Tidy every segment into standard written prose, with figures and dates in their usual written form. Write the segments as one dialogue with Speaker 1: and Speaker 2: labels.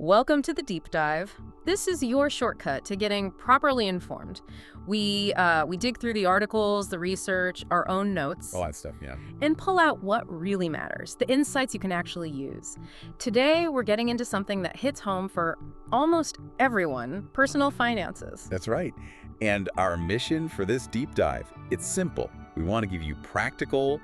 Speaker 1: Welcome to the Deep Dive. This is your shortcut to getting properly informed. We dig through the articles, the research, our own notes.
Speaker 2: All that stuff, yeah.
Speaker 1: And pull out what really matters, the insights you can actually use. Today, we're getting into something that hits home for almost everyone, personal finances.
Speaker 2: That's right. And our mission for this deep dive, it's simple. We want to give you practical,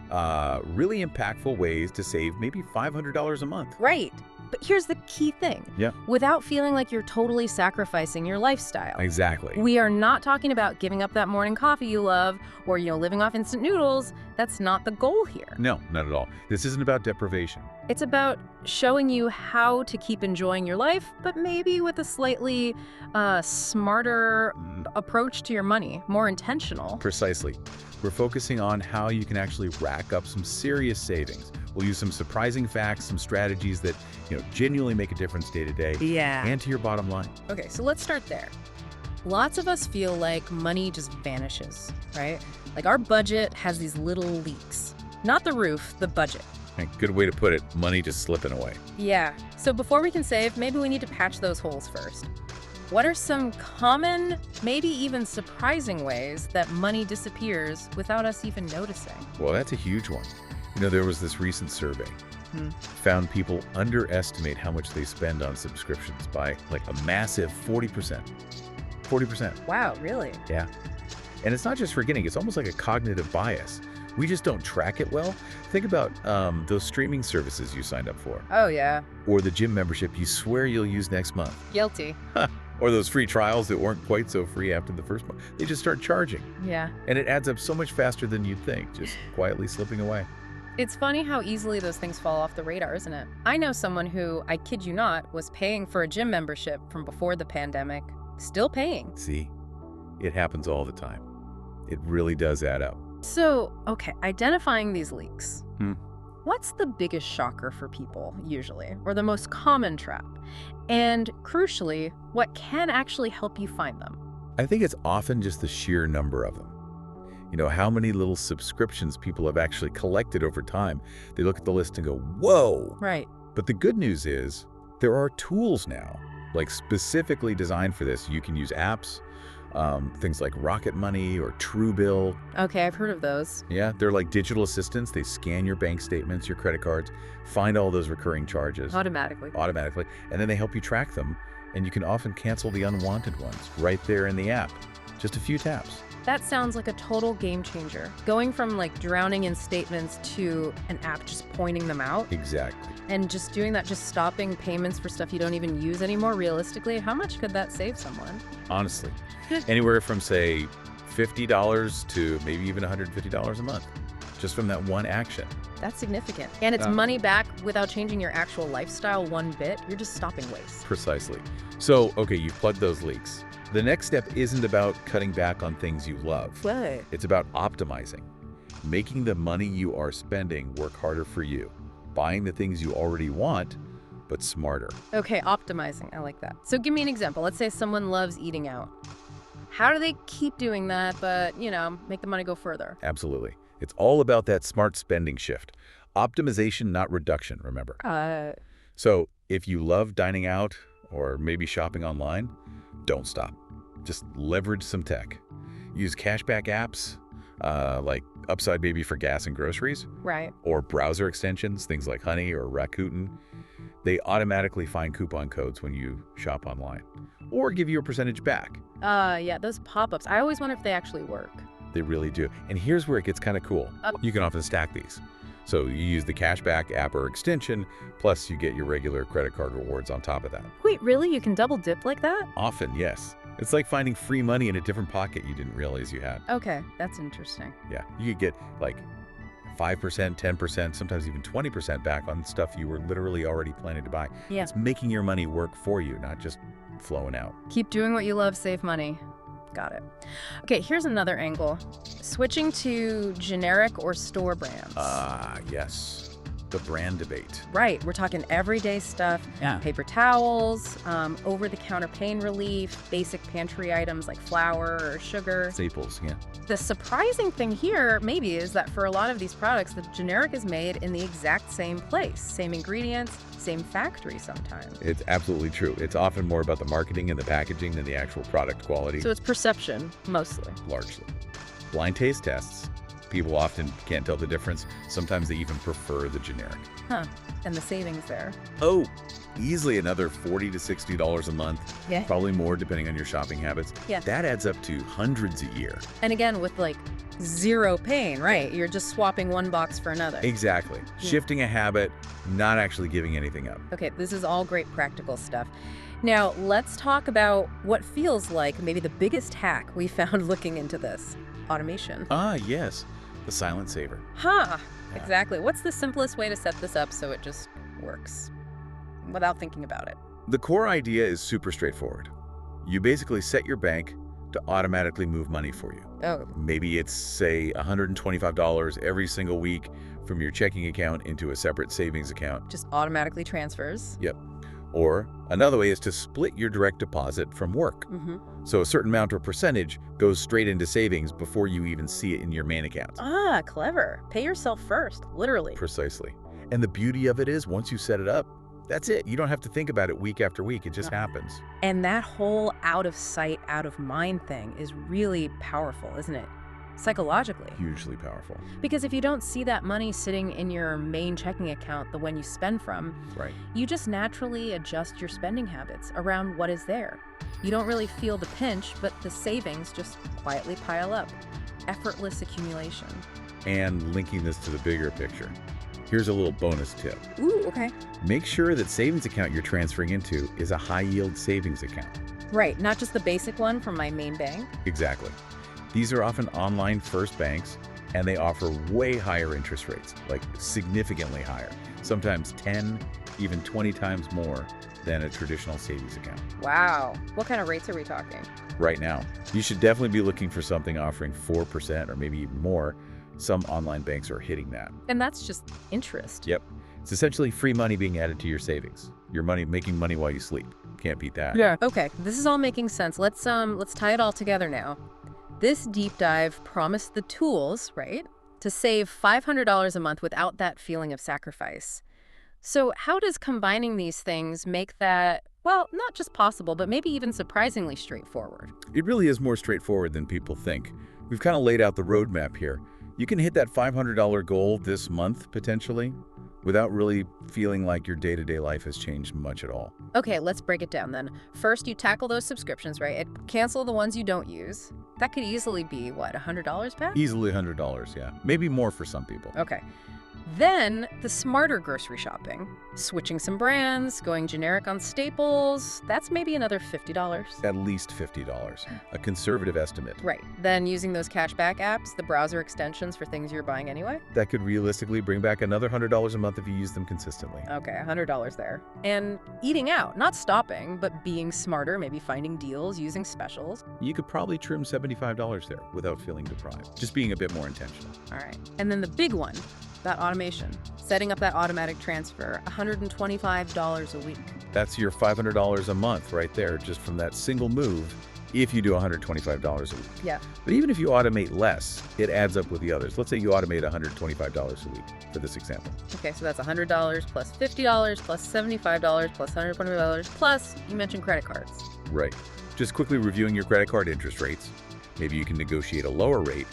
Speaker 2: really impactful ways to save maybe $500 a month.
Speaker 1: Right. But here's the key thing.
Speaker 2: Yeah.
Speaker 1: Without feeling like you're totally sacrificing your lifestyle.
Speaker 2: Exactly.
Speaker 1: We are not talking about giving up that morning coffee you love or, living off instant noodles. That's not the goal here.
Speaker 2: No, not at all. This isn't about deprivation.
Speaker 1: It's about showing you how to keep enjoying your life, but maybe with a slightly smarter approach to your money, more intentional.
Speaker 2: Precisely. We're focusing on how you can actually rack up some serious savings. We'll use some surprising facts, some strategies that, genuinely make a difference day to day.
Speaker 1: Yeah.
Speaker 2: And to your bottom line.
Speaker 1: Okay, so let's start there. Lots of us feel like money just vanishes, right? Like our budget has these little leaks. Not the roof, the budget.
Speaker 2: Good way to put it, money just slipping away.
Speaker 1: Yeah, so before we can save, maybe we need to patch those holes first. What are some common, maybe even surprising ways that money disappears without us even noticing?
Speaker 2: Well, that's a huge one. There was this recent survey. Found people underestimate how much they spend on subscriptions by like a massive 40%. 40%.
Speaker 1: Wow, really?
Speaker 2: Yeah. And it's not just forgetting, it's almost like a cognitive bias. We just don't track it well. Think about those streaming services you signed up for.
Speaker 1: Oh, yeah.
Speaker 2: Or the gym membership you swear you'll use next month.
Speaker 1: Guilty.
Speaker 2: Or those free trials that weren't quite so free after the first month. They just start charging.
Speaker 1: Yeah.
Speaker 2: And it adds up so much faster than you'd think, just quietly slipping away.
Speaker 1: It's funny how easily those things fall off the radar, isn't it? I know someone who, I kid you not, was paying for a gym membership from before the pandemic. Still paying.
Speaker 2: See, it happens all the time. It really does add up.
Speaker 1: So, okay, identifying these leaks.
Speaker 2: Hmm.
Speaker 1: What's the biggest shocker for people, usually, or the most common trap? And crucially, what can actually help you find them?
Speaker 2: I think it's often just the sheer number of them. How many little subscriptions people have actually collected over time. They look at the list and go, whoa.
Speaker 1: Right.
Speaker 2: But the good news is there are tools now, like specifically designed for this. You can use apps, things like Rocket Money or Truebill.
Speaker 1: Okay, I've heard of those.
Speaker 2: Yeah, they're like digital assistants. They scan your bank statements, your credit cards, find all those recurring charges.
Speaker 1: Automatically.
Speaker 2: And then they help you track them. And you can often cancel the unwanted ones right there in the app. Just a few taps.
Speaker 1: That sounds like a total game changer. Going from drowning in statements to an app just pointing them out.
Speaker 2: Exactly.
Speaker 1: And just doing that, just stopping payments for stuff you don't even use anymore, realistically, how much could that save someone?
Speaker 2: Honestly, anywhere from, say, $50 to maybe even $150 a month, just from that one action.
Speaker 1: That's significant. And it's money back without changing your actual lifestyle one bit. You're just stopping waste.
Speaker 2: Precisely. So, okay, you've plugged those leaks. The next step isn't about cutting back on things you love.
Speaker 1: What?
Speaker 2: It's about optimizing, making the money you are spending work harder for you, buying the things you already want, but smarter.
Speaker 1: Okay, optimizing. I like that. So give me an example. Let's say someone loves eating out. How do they keep doing that, but, make the money go further?
Speaker 2: Absolutely. It's all about that smart spending shift. Optimization, not reduction, remember. So if you love dining out or maybe shopping online, don't stop. Just leverage some tech. Use cashback apps like Upside Baby for gas and groceries.
Speaker 1: Right.
Speaker 2: Or browser extensions, things like Honey or Rakuten. They automatically find coupon codes when you shop online. Or give you a percentage back.
Speaker 1: Yeah, those pop-ups. I always wonder if they actually work.
Speaker 2: They really do. And here's where it gets kind of cool. You can often stack these. So you use the cashback app or extension, plus you get your regular credit card rewards on top of that.
Speaker 1: Wait, really? You can double dip like that?
Speaker 2: Often, yes. It's like finding free money in a different pocket you didn't realize you had.
Speaker 1: Okay, that's interesting.
Speaker 2: Yeah, you could get like 5%, 10%, sometimes even 20% back on stuff you were literally already planning to buy.
Speaker 1: Yeah.
Speaker 2: It's making your money work for you, not just flowing out.
Speaker 1: Keep doing what you love, save money. Got it. Okay, here's another angle. Switching to generic or store brands.
Speaker 2: Yes. the brand debate.
Speaker 1: Right. We're talking everyday stuff.
Speaker 2: Yeah.
Speaker 1: Paper towels, over-the-counter pain relief, basic pantry items like flour or sugar.
Speaker 2: Staples, yeah.
Speaker 1: The surprising thing here, maybe, is that for a lot of these products, the generic is made in the exact same place. Same ingredients, same factory sometimes.
Speaker 2: It's absolutely true. It's often more about the marketing and the packaging than the actual product quality.
Speaker 1: So it's perception, mostly.
Speaker 2: Largely. Blind taste tests. People often can't tell the difference. Sometimes they even prefer the generic.
Speaker 1: Huh. And the savings there.
Speaker 2: Oh, easily another $40 to $60 a month.
Speaker 1: Yeah.
Speaker 2: Probably more depending on your shopping habits.
Speaker 1: Yeah.
Speaker 2: That adds up to hundreds a year.
Speaker 1: And again, with like zero pain, right? You're just swapping one box for another.
Speaker 2: Exactly.
Speaker 1: Yeah.
Speaker 2: Shifting a habit, not actually giving anything up.
Speaker 1: Okay, this is all great practical stuff. Now, let's talk about what feels like maybe the biggest hack we found looking into this. Automation.
Speaker 2: Ah, yes. The silent saver.
Speaker 1: Huh.
Speaker 2: Yeah.
Speaker 1: Exactly. What's the simplest way to set this up so it just works without thinking about it?
Speaker 2: The core idea is super straightforward. You basically set your bank to automatically move money for you.
Speaker 1: Oh,
Speaker 2: Maybe it's, say, $125 every single week from your checking account into a separate savings account.
Speaker 1: just automatically transfers.
Speaker 2: Yep. Or another way is to split your direct deposit from work.
Speaker 1: Mm-hmm.
Speaker 2: So a certain amount or percentage goes straight into savings before you even see it in your main account.
Speaker 1: Ah, clever. Pay yourself first, literally.
Speaker 2: Precisely. And the beauty of it is once you set it up, that's it. You don't have to think about it week after week. It just happens.
Speaker 1: And that whole out of sight, out of mind thing is really powerful, isn't it? Psychologically.
Speaker 2: Hugely powerful.
Speaker 1: Because if you don't see that money sitting in your main checking account, the one you spend from,
Speaker 2: Right.
Speaker 1: you just naturally adjust your spending habits around what is there. You don't really feel the pinch, but the savings just quietly pile up. Effortless accumulation.
Speaker 2: And linking this to the bigger picture, here's a little bonus tip.
Speaker 1: Ooh, okay.
Speaker 2: Make sure that savings account you're transferring into is a high-yield savings account.
Speaker 1: Right, not just the basic one from my main bank.
Speaker 2: Exactly. These are often online-first banks, and they offer way higher interest rates, like significantly higher, sometimes 10, even 20 times more than a traditional savings account.
Speaker 1: Wow. What kind of rates are we talking?
Speaker 2: Right now, you should definitely be looking for something offering 4% or maybe even more. Some online banks are hitting that.
Speaker 1: And that's just interest.
Speaker 2: Yep. It's essentially free money being added to your savings. Your money making money while you sleep. Can't beat that.
Speaker 1: Yeah. Okay, this is all making sense. Let's tie it all together now. This deep dive promised the tools, right, to save $500 a month without that feeling of sacrifice. So how does combining these things make that, well, not just possible, but maybe even surprisingly straightforward?
Speaker 2: It really is more straightforward than people think. We've kind of laid out the roadmap here. You can hit that $500 goal this month, potentially, without really feeling like your day-to-day life has changed much at all.
Speaker 1: Okay, let's break it down then. First, you tackle those subscriptions, right? Cancel the ones you don't use. That could easily be, what, $100 back?
Speaker 2: Easily $100, yeah. Maybe more for some people.
Speaker 1: Okay. Then, the smarter grocery shopping. Switching some brands, going generic on staples, that's maybe another $50.
Speaker 2: At least $50, a conservative estimate.
Speaker 1: Right. Then using those cashback apps, the browser extensions for things you're buying anyway.
Speaker 2: That could realistically bring back another $100 a month if you use them consistently.
Speaker 1: Okay, $100 there. And eating out, not stopping, but being smarter, maybe finding deals, using specials.
Speaker 2: You could probably trim $75 there without feeling deprived. Just being a bit more intentional.
Speaker 1: All right. And then the big one, that automation. Setting up that automatic transfer, $125 a week.
Speaker 2: That's your $500 a month right there, just from that single move, if you do $125 a week.
Speaker 1: Yeah.
Speaker 2: But even if you automate less, it adds up with the others. Let's say you automate $125 a week for this example.
Speaker 1: Okay, so that's $100 plus $50 plus $75 plus $125 plus you mentioned credit cards.
Speaker 2: Right. Just quickly reviewing your credit card interest rates. Maybe you can negotiate a lower rate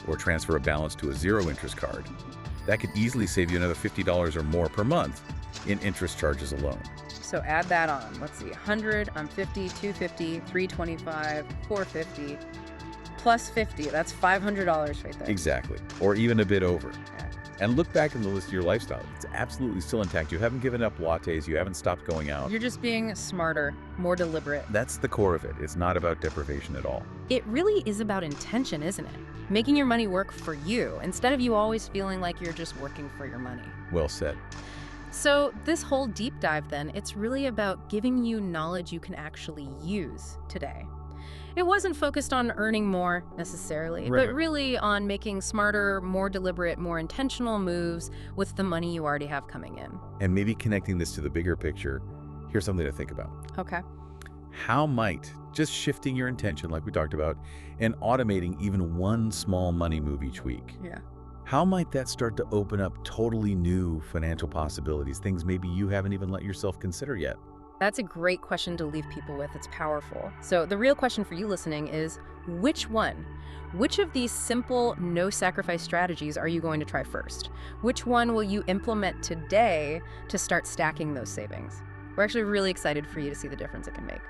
Speaker 2: or transfer a balance to a zero interest card. That could easily save you another $50 or more per month in interest charges alone.
Speaker 1: So add that on. Let's see, 100 on 50, 250, 325, 450, plus 50. That's $500 right there.
Speaker 2: Exactly. Or even a bit over.
Speaker 1: Yeah.
Speaker 2: And look back in the list of your lifestyle. It's absolutely still intact. You haven't given up lattes. You haven't stopped going out.
Speaker 1: You're just being smarter, more deliberate.
Speaker 2: That's the core of it. It's not about deprivation at all.
Speaker 1: It really is about intention, isn't it? Making your money work for you instead of you always feeling like you're just working for your money.
Speaker 2: Well said.
Speaker 1: So this whole deep dive then, it's really about giving you knowledge you can actually use today. It wasn't focused on earning more necessarily,
Speaker 2: Right.
Speaker 1: but really on making smarter, more deliberate, more intentional moves with the money you already have coming in.
Speaker 2: And maybe connecting this to the bigger picture, here's something to think about.
Speaker 1: Okay.
Speaker 2: How might just shifting your intention, like we talked about, and automating even one small money move each week,
Speaker 1: Yeah.
Speaker 2: how might that start to open up totally new financial possibilities, things maybe you haven't even let yourself consider yet?
Speaker 1: That's a great question to leave people with. It's powerful. So the real question for you listening is, which one? Which of these simple, no-sacrifice strategies are you going to try first? Which one will you implement today to start stacking those savings? We're actually really excited for you to see the difference it can make.